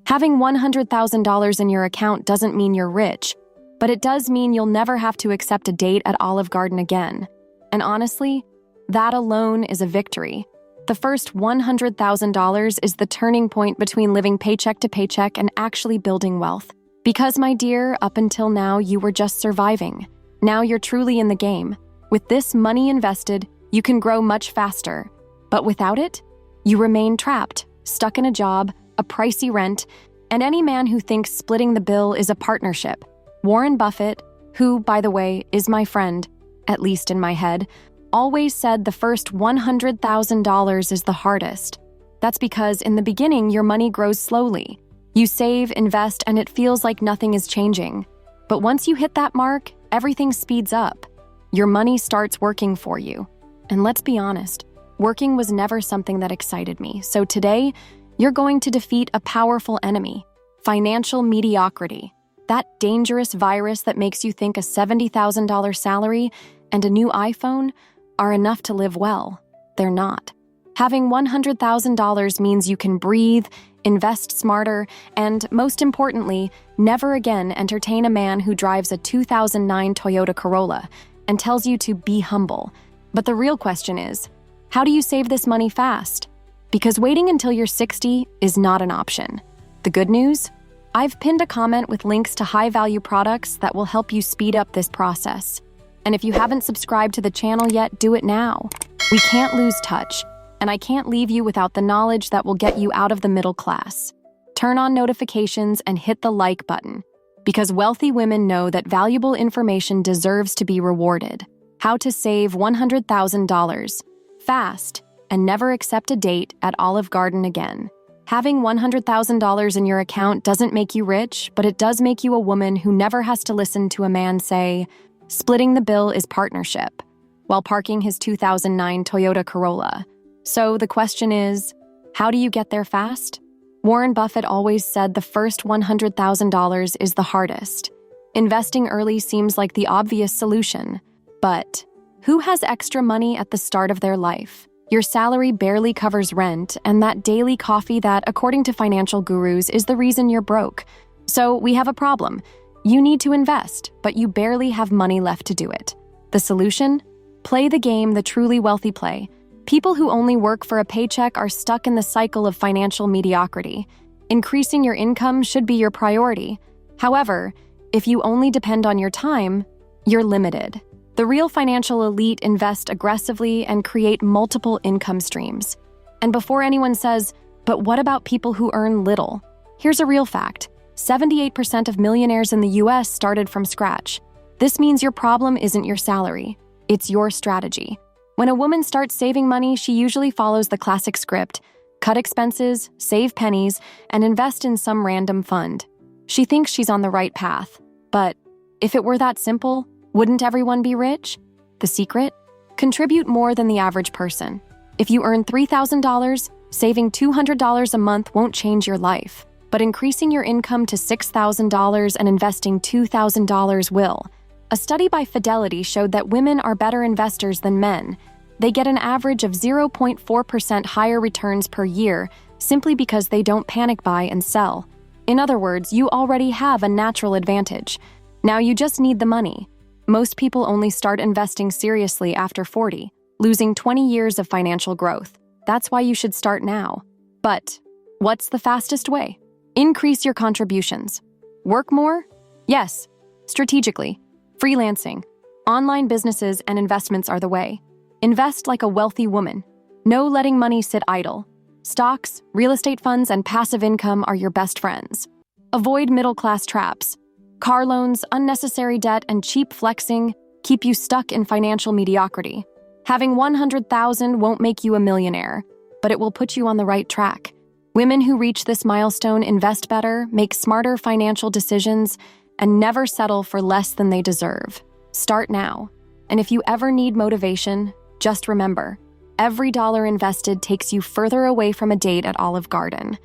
Having $100,000 in your account doesn't mean you're rich, but it does mean you'll never have to accept a date at Olive Garden again. And honestly, that alone is a victory. The first $100,000 is the turning point between living paycheck to paycheck and actually building wealth. Because, my dear, up until now, you were just surviving. Now you're truly in the game. With this money invested, you can grow much faster. But without it, you remain trapped, stuck in a job, a pricey rent, and any man who thinks splitting the bill is a partnership. Warren Buffett, who, by the way, is my friend, at least in my head, always said the first $100,000 is the hardest. That's because in the beginning, your money grows slowly. You save, invest, and it feels like nothing is changing. But once you hit that mark, everything speeds up. Your money starts working for you. And let's be honest, working was never something that excited me. So today, you're going to defeat a powerful enemy, financial mediocrity. That dangerous virus that makes you think a $70,000 salary and a new iPhone are enough to live well. They're not. Having $100,000 means you can breathe, invest smarter, and, most importantly, never again entertain a man who drives a 2009 Toyota Corolla and tells you to be humble. But the real question is, how do you save this money fast? Because waiting until you're 60 is not an option. The good news? I've pinned a comment with links to high-value products that will help you speed up this process. And if you haven't subscribed to the channel yet, do it now. We can't lose touch, and I can't leave you without the knowledge that will get you out of the middle class. Turn on notifications and hit the like button, because wealthy women know that valuable information deserves to be rewarded. How to save $100,000 fast and never accept a date at Olive Garden again. Having $100,000 in your account doesn't make you rich, but it does make you a woman who never has to listen to a man say, splitting the bill is partnership, while parking his 2009 Toyota Corolla. So the question is, how do you get there fast? Warren Buffett always said the first $100,000 is the hardest. Investing early seems like the obvious solution, but who has extra money at the start of their life? Your salary barely covers rent, and that daily coffee that, according to financial gurus, is the reason you're broke. So we have a problem. You need to invest, but you barely have money left to do it. The solution? Play the game the truly wealthy play. People who only work for a paycheck are stuck in the cycle of financial mediocrity. Increasing your income should be your priority. However, if you only depend on your time, you're limited. The real financial elite invest aggressively and create multiple income streams. And before anyone says, but what about people who earn little? Here's a real fact. 78% of millionaires in the US started from scratch. This means your problem isn't your salary, it's your strategy. When a woman starts saving money, she usually follows the classic script: cut expenses, save pennies, and invest in some random fund. She thinks she's on the right path. But if it were that simple, wouldn't everyone be rich? The secret? Contribute more than the average person. If you earn $3,000, saving $200 a month won't change your life, but increasing your income to $6,000 and investing $2,000 will. A study by Fidelity showed that women are better investors than men. They get an average of 0.4% higher returns per year simply because they don't panic buy and sell. In other words, you already have a natural advantage. Now you just need the money. Most people only start investing seriously after 40, losing 20 years of financial growth. That's why you should start now. But what's the fastest way? Increase your contributions. Work more? Yes, strategically. Freelancing, online businesses, and investments are the way. Invest like a wealthy woman. No letting money sit idle. Stocks, real estate funds, and passive income are your best friends. Avoid middle-class traps. Car loans, unnecessary debt, and cheap flexing keep you stuck in financial mediocrity. Having $100,000 won't make you a millionaire, but it will put you on the right track. Women who reach this milestone invest better, make smarter financial decisions, and never settle for less than they deserve. Start now. And if you ever need motivation, just remember, every dollar invested takes you further away from a date at Olive Garden.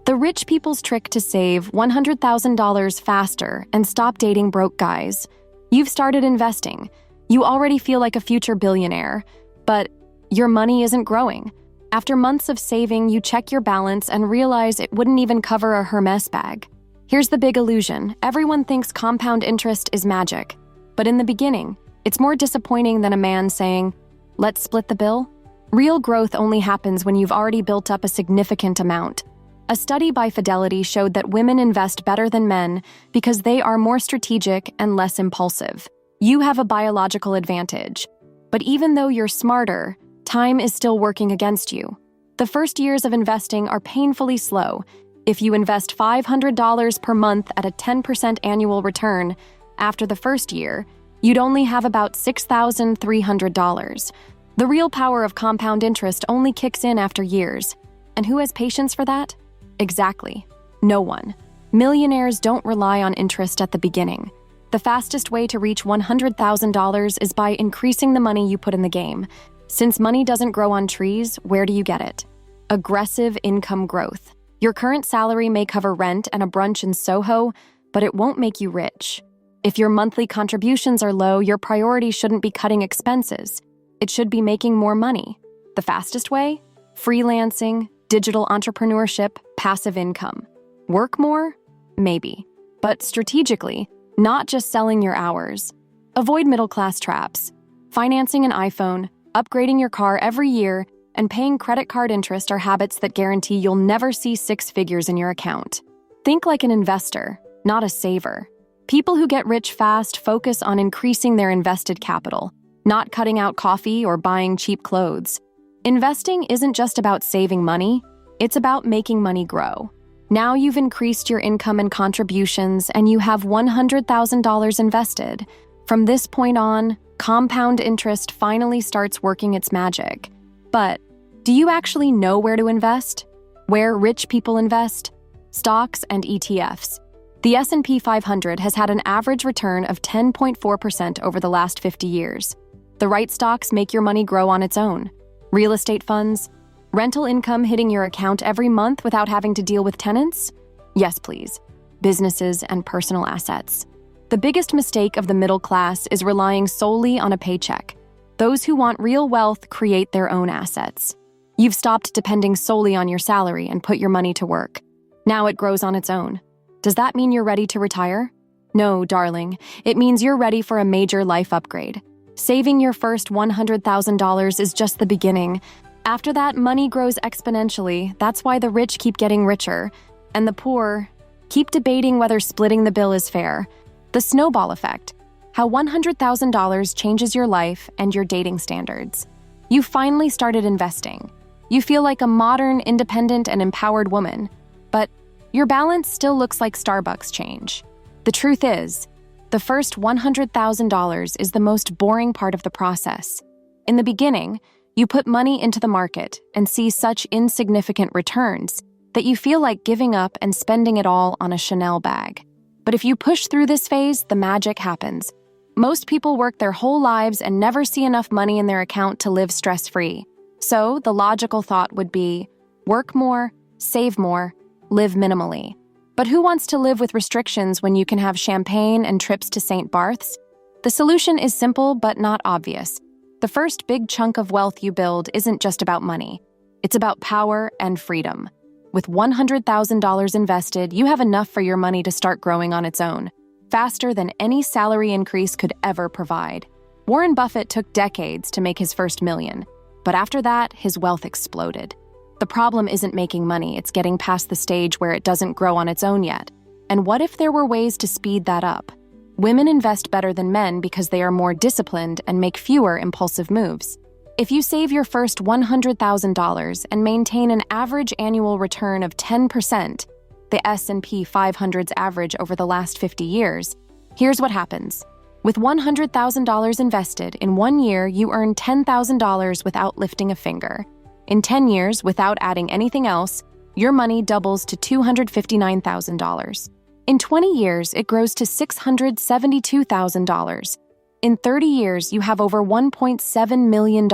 The rich people's trick to save $100,000 faster and stop dating broke guys. You've started investing. You already feel like a future billionaire, but your money isn't growing. After months of saving, you check your balance and realize it wouldn't even cover a Hermes bag. Here's the big illusion. Everyone thinks compound interest is magic. But in the beginning, it's more disappointing than a man saying, "Let's split the bill." Real growth only happens when you've already built up a significant amount. A study by Fidelity showed that women invest better than men because they are more strategic and less impulsive. You have a biological advantage. But even though you're smarter, time is still working against you. The first years of investing are painfully slow. If you invest $500 per month at a 10% annual return, after the first year, you'd only have about $6,300. The real power of compound interest only kicks in after years. And who has patience for that? Exactly. No one. Millionaires don't rely on interest at the beginning. The fastest way to reach $100,000 is by increasing the money you put in the game. Since money doesn't grow on trees, where do you get it? Aggressive income growth. Your current salary may cover rent and a brunch in Soho, but it won't make you rich. If your monthly contributions are low, your priority shouldn't be cutting expenses. It should be making more money. The fastest way? Freelancing, digital entrepreneurship, passive income. Work more? Maybe. But strategically, not just selling your hours. Avoid middle-class traps. Financing an iPhone, upgrading your car every year, and paying credit card interest are habits that guarantee you'll never see six figures in your account. Think like an investor, not a saver. People who get rich fast focus on increasing their invested capital, not cutting out coffee or buying cheap clothes. Investing isn't just about saving money, it's about making money grow. Now you've increased your income and contributions and you have $100,000 invested. From this point on, compound interest finally starts working its magic. But do you actually know where to invest? Where rich people invest? Stocks and ETFs. The S&P 500 has had an average return of 10.4% over the last 50 years. The right stocks make your money grow on its own. Real estate funds? Rental income hitting your account every month without having to deal with tenants? Yes, please. Businesses and personal assets. The biggest mistake of the middle class is relying solely on a paycheck. Those who want real wealth create their own assets. You've stopped depending solely on your salary and put your money to work. Now it grows on its own. Does that mean you're ready to retire? No, darling. It means you're ready for a major life upgrade. Saving your first $100,000 is just the beginning. After that, money grows exponentially. That's why the rich keep getting richer, and the poor keep debating whether splitting the bill is fair. The snowball effect. How $100,000 changes your life and your dating standards. You finally started investing. You feel like a modern, independent, and empowered woman. But your balance still looks like Starbucks change. The truth is, the first $100,000 is the most boring part of the process. In the beginning, you put money into the market and see such insignificant returns that you feel like giving up and spending it all on a Chanel bag. But if you push through this phase, the magic happens. Most people work their whole lives and never see enough money in their account to live stress-free. So the logical thought would be, work more, save more, live minimally. But who wants to live with restrictions when you can have champagne and trips to St. Barth's? The solution is simple but not obvious. The first big chunk of wealth you build isn't just about money. It's about power and freedom. With $100,000 invested, you have enough for your money to start growing on its own, faster than any salary increase could ever provide. Warren Buffett took decades to make his first million, but after that, his wealth exploded. The problem isn't making money, it's getting past the stage where it doesn't grow on its own yet. And what if there were ways to speed that up? Women invest better than men because they are more disciplined and make fewer impulsive moves. If you save your first $100,000 and maintain an average annual return of 10%, the S&P 500's average over the last 50 years, here's what happens. With $100,000 invested, in 1 year you earn $10,000 without lifting a finger. In 10 years, without adding anything else, your money doubles to $259,000. In 20 years, it grows to $672,000. In 30 years, you have over $1.7 million,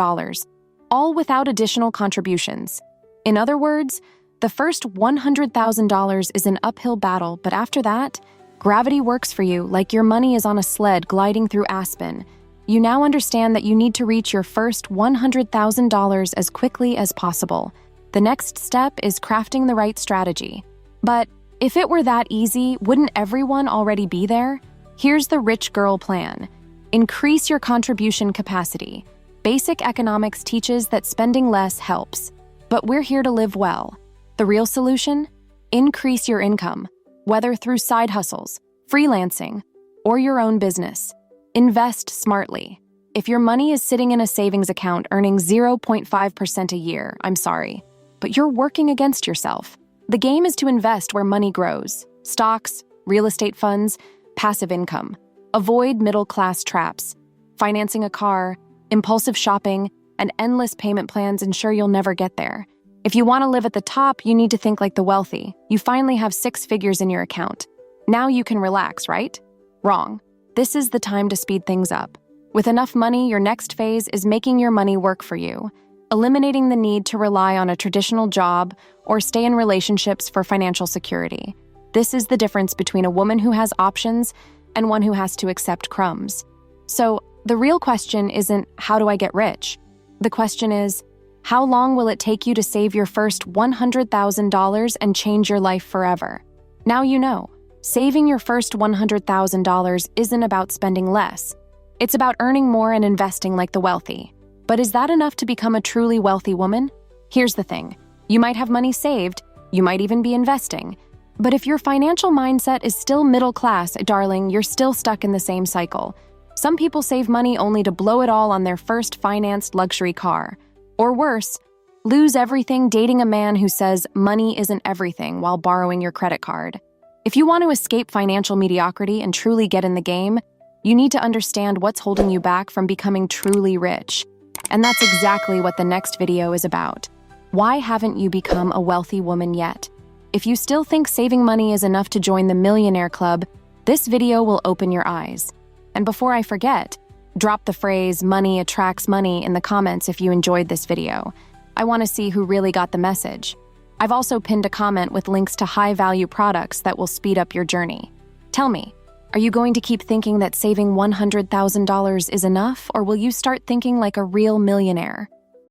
all without additional contributions. In other words, the first $100,000 is an uphill battle, but after that, gravity works for you like your money is on a sled gliding through Aspen. you now understand that you need to reach your first $100,000 as quickly as possible. The next step is crafting the right strategy. But if it were that easy, wouldn't everyone already be there? Here's the rich girl plan. Increase your contribution capacity. Basic economics teaches that spending less helps, but we're here to live well. The real solution? Increase your income, whether through side hustles, freelancing, or your own business. Invest smartly. If your money is sitting in a savings account earning 0.5% a year, I'm sorry, but you're working against yourself. The game is to invest where money grows. Stocks, real estate funds, passive income. Avoid middle-class traps. Financing a car, impulsive shopping, and endless payment plans ensure you'll never get there. If you want to live at the top, you need to think like the wealthy. You finally have 6 figures in your account. Now you can relax, right? Wrong. This is the time to speed things up. With enough money, your next phase is making your money work for you, eliminating the need to rely on a traditional job or stay in relationships for financial security. This is the difference between a woman who has options and one who has to accept crumbs. So, the real question isn't, how do I get rich? The question is, how long will it take you to save your first $100,000 and change your life forever? Now you know. Saving your first $100,000 isn't about spending less. It's about earning more and investing like the wealthy. But is that enough to become a truly wealthy woman? Here's the thing. You might have money saved, you might even be investing. But if your financial mindset is still middle class, darling, you're still stuck in the same cycle. Some people save money only to blow it all on their first financed luxury car. Or worse, lose everything dating a man who says money isn't everything while borrowing your credit card. If you want to escape financial mediocrity and truly get in the game, you need to understand what's holding you back from becoming truly rich. And that's exactly what the next video is about. Why haven't you become a wealthy woman yet? If you still think saving money is enough to join the Millionaire Club, this video will open your eyes. And before I forget, drop the phrase "money attracts money" in the comments if you enjoyed this video. I want to see who really got the message. I've also pinned a comment with links to high-value products that will speed up your journey. Tell me, are you going to keep thinking that saving $100,000 is enough, or will you start thinking like a real millionaire?